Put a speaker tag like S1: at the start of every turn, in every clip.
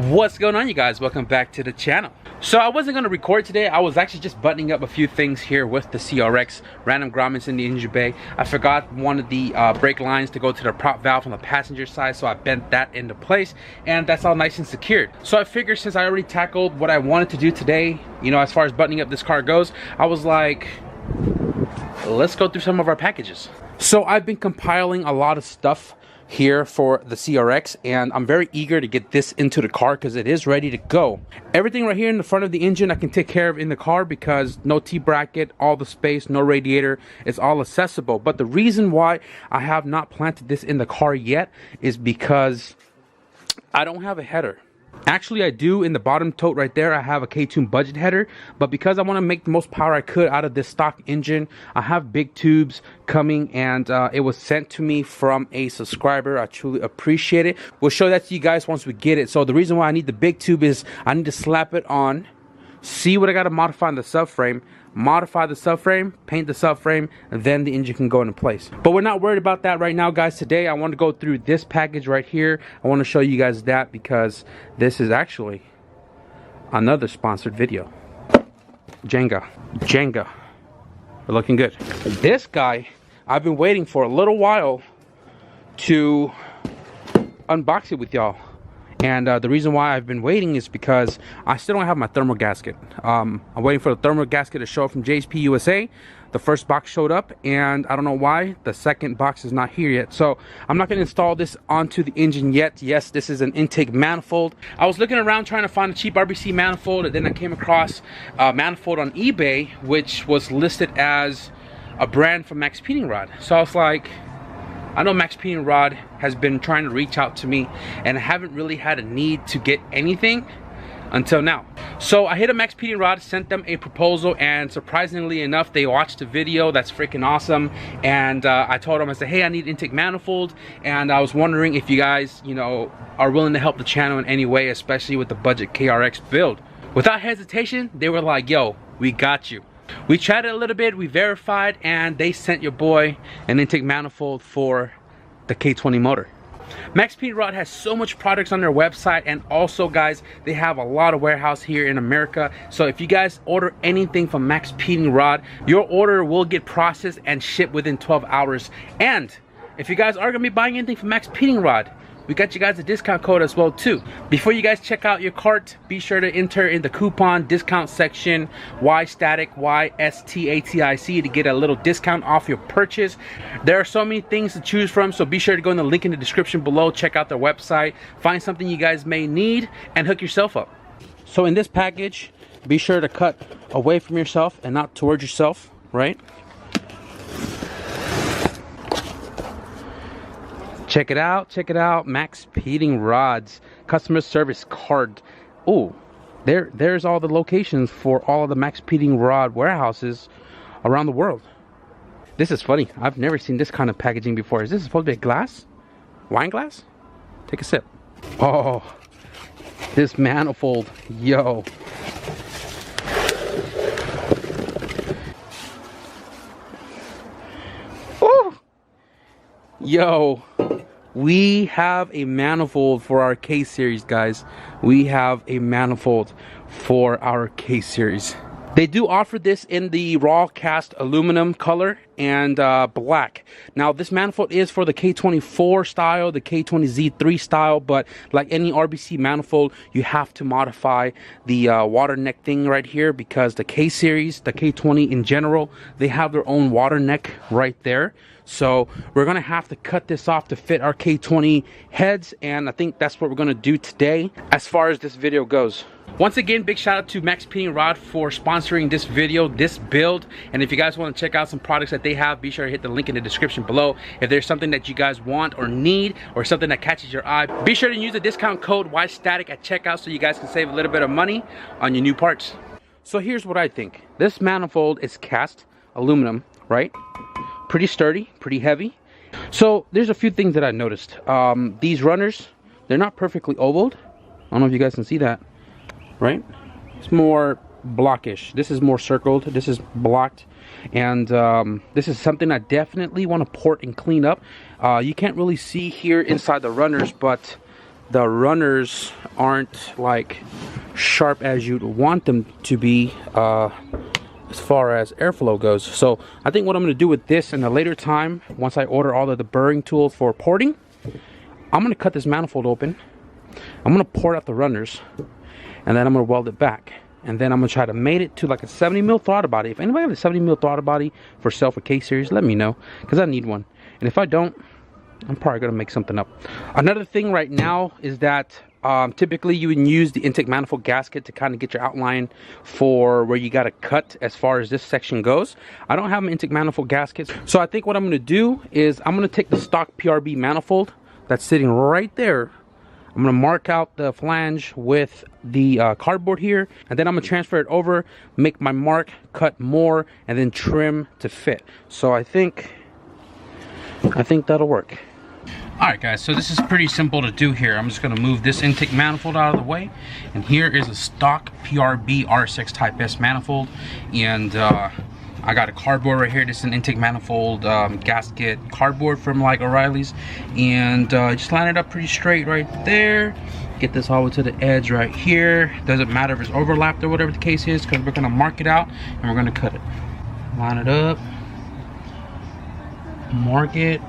S1: What's going on, you guys? Welcome back to the channel. So I wasn't going to record today. I was actually just buttoning up a few things here with the CRX. Random grommets in the engine bay. I forgot one of the brake lines to go to the prop valve on the passenger side, so I bent that into place, and that's all nice and secured. So I figured, since I already tackled what I wanted to do today, you know, as far as buttoning up this car goes, I was like, let's go through some of our packages. So I've been compiling a lot of stuff here for the CRX, and I'm very eager to get this into the car because it is ready to go. Everything right here in the front of the engine I can take care of in the car because no T-bracket, all the space, no radiator, it's all accessible. But the reason why I have not planted this in the car yet is because I don't have a header. Actually, I do. In the bottom tote right there, I have a K-Tune budget header, but because I want to make the most power I could out of this stock engine, I have big tubes coming, and it was sent to me from a subscriber. I truly appreciate it. We'll show that to you guys once we get it. So the reason why I need the big tube is I need to slap it on, see what I got to modify in the subframe, modify the subframe, paint the subframe, and then the engine can go into place. But we're not worried about that right now, guys. Today I want to go through this package right here. I want to show you guys that because this is actually another sponsored video. Jenga, we're looking good. This guy I've been waiting for a little while to unbox it with y'all. And the reason why I've been waiting is because I still don't have my thermal gasket. I'm waiting for the thermal gasket to show up from JSP USA. The first box showed up, and I don't know why the second box is not here yet. So I'm not going to install this onto the engine yet. Yes, this is an intake manifold. I was looking around trying to find a cheap RBC manifold, and then I came across a manifold on eBay, which was listed as a brand from MaXpeedingRods. So I was like, I know MaXpeedingRods has been trying to reach out to me, and I haven't really had a need to get anything until now. So I hit up MaXpeedingRods, sent them a proposal, and surprisingly enough, they watched the video. That's freaking awesome. And I told them, I said, hey, I need intake manifold, and I was wondering if you guys, you know, are willing to help the channel in any way, especially with the budget KRX build. Without hesitation, they were like, yo, we got you. We chatted a little bit, we verified, and they sent your boy an intake manifold for the K20 motor. MaXpeedingRods has so much products on their website, and also, guys, they have a lot of warehouse here in America. So if you guys order anything from MaXpeedingRods, your order will get processed and shipped within 12 hours. And if you guys are going to be buying anything from MaXpeedingRods, we got you guys a discount code as well too. Before you guys check out your cart, be sure to enter in the coupon discount section YoungStatic, YSTATIC, to get a little discount off your purchase. There are so many things to choose from, so be sure to go in the link in the description below, check out their website, find something you guys may need, and hook yourself up. So in this package, be sure to cut away from yourself and not towards yourself, right? Check it out, MaXpeedingRods customer service card. Oh, there's all the locations for all of the MaXpeedingRods warehouses around the world. This is funny. I've never seen this kind of packaging before. Is this supposed to be a glass? Wine glass? Take a sip. Oh, this manifold, yo. Oh, yo. We have a manifold for our K series, guys. We have a manifold for our K series. They do offer this in the raw cast aluminum color and black. Now this manifold is for the K24 style, the K20Z3 style, but like any RBC manifold, you have to modify the water neck thing right here, because the K series, the K20 in general, they have their own water neck right there. So we're gonna have to cut this off to fit our K20 heads, and I think that's what we're gonna do today as far as this video goes. Once again, big shout out to MaXpeedingRods for sponsoring this video, this build. And if you guys want to check out some products that they have, be sure to hit the link in the description below. If there's something that you guys want or need, or something that catches your eye, be sure to use the discount code YoungStatic at checkout so you guys can save a little bit of money on your new parts. So here's what I think. This manifold is cast aluminum, right? Pretty sturdy, pretty heavy. So there's a few things that I noticed. These runners, they're not perfectly ovaled. I don't know if you guys can see that. Right? It's more blockish. This is more circled. This is blocked. And this is something I definitely want to port and clean up. You can't really see here inside the runners, but the runners aren't like sharp as you'd want them to be as far as airflow goes. So I think what I'm going to do with this in a later time, once I order all of the burring tools for porting, I'm going to cut this manifold open, I'm going to port out the runners, and then I'm going to weld it back. And then I'm going to try to mate it to like a 70 mil throttle body. If anybody has a 70 mil throttle body for sale for K series, let me know, because I need one. And if I don't, I'm probably going to make something up. Another thing right now is that typically you would use the intake manifold gasket to kind of get your outline for where you got to cut as far as this section goes. I don't have an intake manifold gasket, so I think what I'm going to do is I'm going to take the stock PRB manifold that's sitting right there. I'm going to mark out the flange with the cardboard here, and then I'm going to transfer it over, make my mark, cut more, and then trim to fit. So I think that'll work. Alright guys, so this is pretty simple to do here. I'm just going to move this intake manifold out of the way, and here is a stock PRB R6 Type S manifold, and I got a cardboard right here. This is an intake manifold gasket cardboard from like O'Reilly's, and just line it up pretty straight right there. Get this all the way to the edge right here. Doesn't matter if it's overlapped or whatever the case is, because we're going to mark it out and we're going to cut it. Line it up, mark it,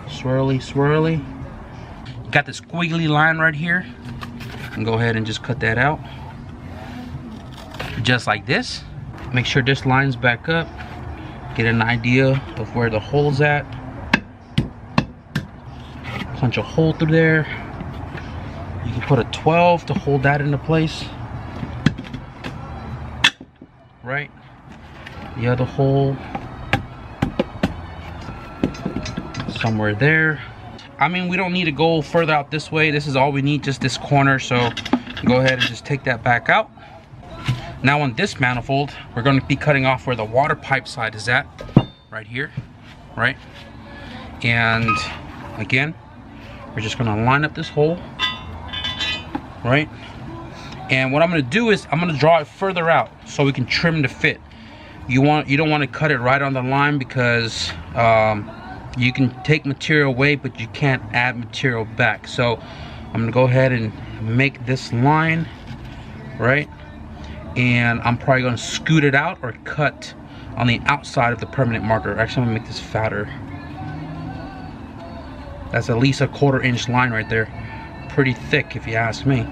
S1: swirly swirly. Got the squiggly line right here, and go ahead and just cut that out just like this. Make sure this lines back up, get an idea of where the hole's at, punch a hole through there. You can put a 12 to hold that into place, right? The other hole somewhere there. I mean, we don't need to go further out this way. This is all we need, just this corner. So go ahead and just take that back out. Now on this manifold, we're going to be cutting off where the water pipe side is at, right here, right? And again, we're just going to line up this hole, right? And what I'm going to do is I'm going to draw it further out so we can trim to fit. You don't want to cut it right on the line, because you can take material away, but you can't add material back. So I'm going to go ahead and make this line, right? And I'm probably going to scoot it out or cut on the outside of the permanent marker. Actually, I'm going to make this fatter. That's at least a 1/4 inch line right there. Pretty thick if you ask me.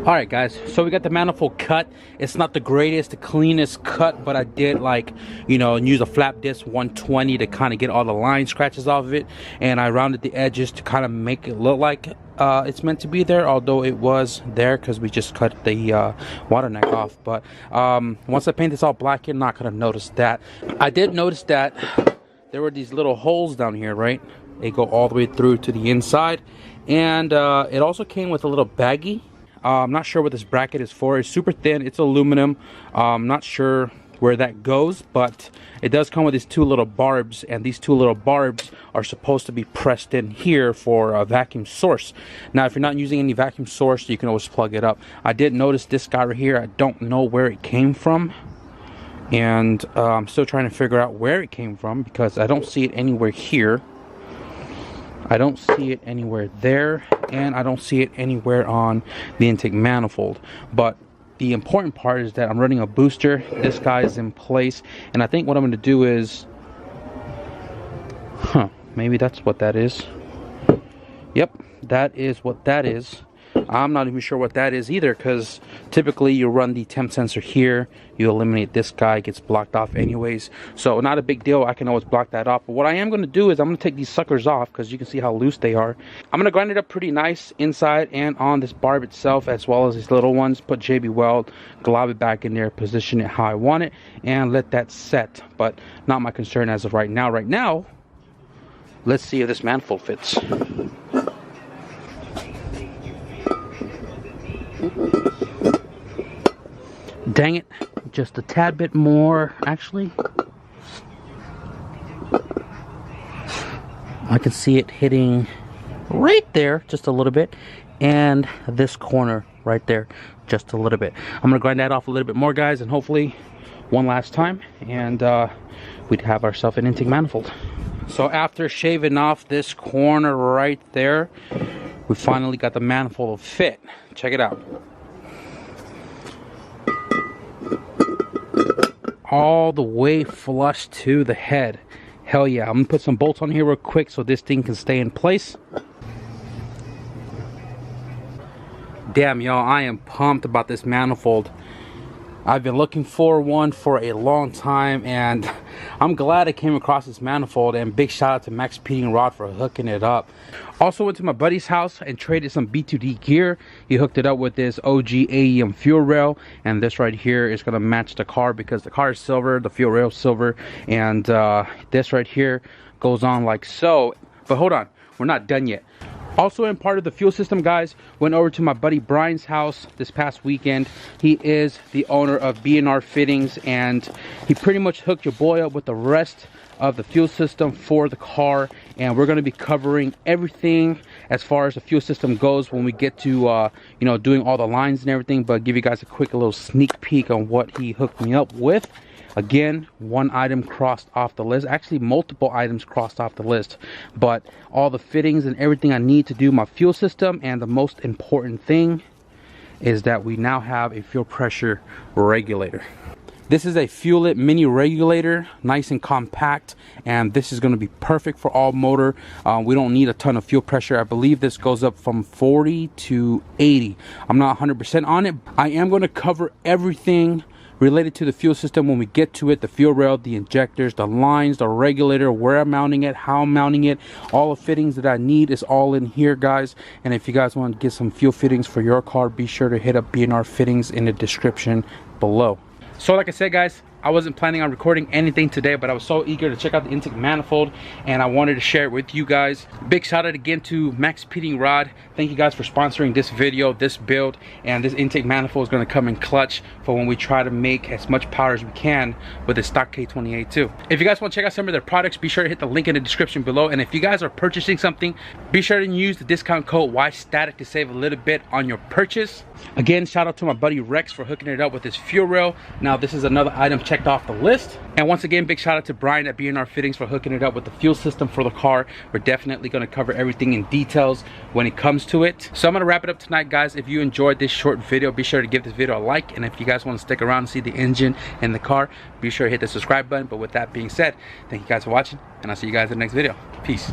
S1: Alright guys, so we got the manifold cut. It's not the greatest, the cleanest cut, but I did, like, you know, use a flap disc 120 to kind of get all the line scratches off of it, and I rounded the edges to kind of make it look like it's meant to be there, although it was there because we just cut the water neck off. But once I paint this all black, you're not going to notice that. I did notice that there were these little holes down here, right? They go all the way through to the inside, and it also came with a little baggie. I'm not sure what this bracket is for. It's super thin. It's aluminum. I'm not sure where that goes, but it does come with these two little barbs, and these two little barbs are supposed to be pressed in here for a vacuum source. Now, if you're not using any vacuum source, you can always plug it up. I did notice this guy right here. I don't know where it came from, and I'm still trying to figure out where it came from, because I don't see it anywhere here. I don't see it anywhere there, and I don't see it anywhere on the intake manifold. But the important part is that I'm running a booster. This guy is in place, and I think what I'm going to do is, maybe that's what that is. Yep, that is what that is. I'm not even sure what that is either, because typically you run the temp sensor here, you eliminate this guy, it gets blocked off anyways, so not a big deal. I can always block that off. But what I am going to do is I'm going to take these suckers off, because you can see how loose they are. I'm going to grind it up pretty nice inside and on this barb itself, as well as these little ones. Put JB Weld, glob it back in there, position it how I want it, and let that set. But not my concern as of right now. Right now, let's see if this manifold fits. Dang it, just a tad bit more. Actually, I can see it hitting right there just a little bit, and this corner right there just a little bit. I'm gonna grind that off a little bit more, guys, and hopefully one last time, and we'd have ourselves an intake manifold. So after shaving off this corner right there, we finally got the manifold to fit. Check it out. All the way flush to the head. Hell yeah. I'm gonna put some bolts on here real quick so this thing can stay in place. Damn, y'all, I am pumped about this manifold. I've been looking for one for a long time, and I'm glad I came across this manifold, and big shout out to MaXpeedingRods for hooking it up. Also went to my buddy's house and traded some B2D gear. He hooked it up with this OG AEM fuel rail, and this right here is going to match the car because the car is silver, the fuel rail is silver, and this right here goes on like so. But hold on, we're not done yet. Also, in part of the fuel system, guys, went over to my buddy Brian's house this past weekend. He is the owner of B&R Fittings, and he pretty much hooked your boy up with the rest of the fuel system for the car, and we're going to be covering everything as far as the fuel system goes when we get to you know, doing all the lines and everything. But give you guys a quick little sneak peek on what he hooked me up with. Again, one item crossed off the list. Actually, multiple items crossed off the list. But all the fittings and everything I need to do my fuel system. And the most important thing is that we now have a fuel pressure regulator. This is a Fuel It mini regulator, nice and compact, and this is going to be perfect for all motor. We don't need a ton of fuel pressure. I believe this goes up from 40 to 80. I'm not 100% on it. I am going to cover everything related to the fuel system when we get to it. The fuel rail, the injectors, the lines, the regulator, where I'm mounting it, how I'm mounting it, all the fittings that I need is all in here, guys. And if you guys want to get some fuel fittings for your car, be sure to hit up B&R Fittings in the description below. So like I said, guys, I wasn't planning on recording anything today, but I was so eager to check out the intake manifold, and I wanted to share it with you guys. Big shout out again to MaXpeedingRods. Thank you guys for sponsoring this video, this build, and this intake manifold is going to come in clutch for when we try to make as much power as we can with the stock K20Z3. If you guys want to check out some of their products, be sure to hit the link in the description below. And if you guys are purchasing something, be sure to use the discount code YoungStatic to save a little bit on your purchase. Again, shout out to my buddy Rex for hooking it up with his fuel rail. Now this is another item checked off the list. And once again, big shout out to Brian at B&R Fittings for hooking it up with the fuel system for the car. We're definitely going to cover everything in details when it comes to it. So I'm going to wrap it up tonight, guys. If you enjoyed this short video, be sure to give this video a like, and if you guys want to stick around and see the engine and the car, be sure to hit the subscribe button. But with that being said, thank you guys for watching, and I'll see you guys in the next video. Peace.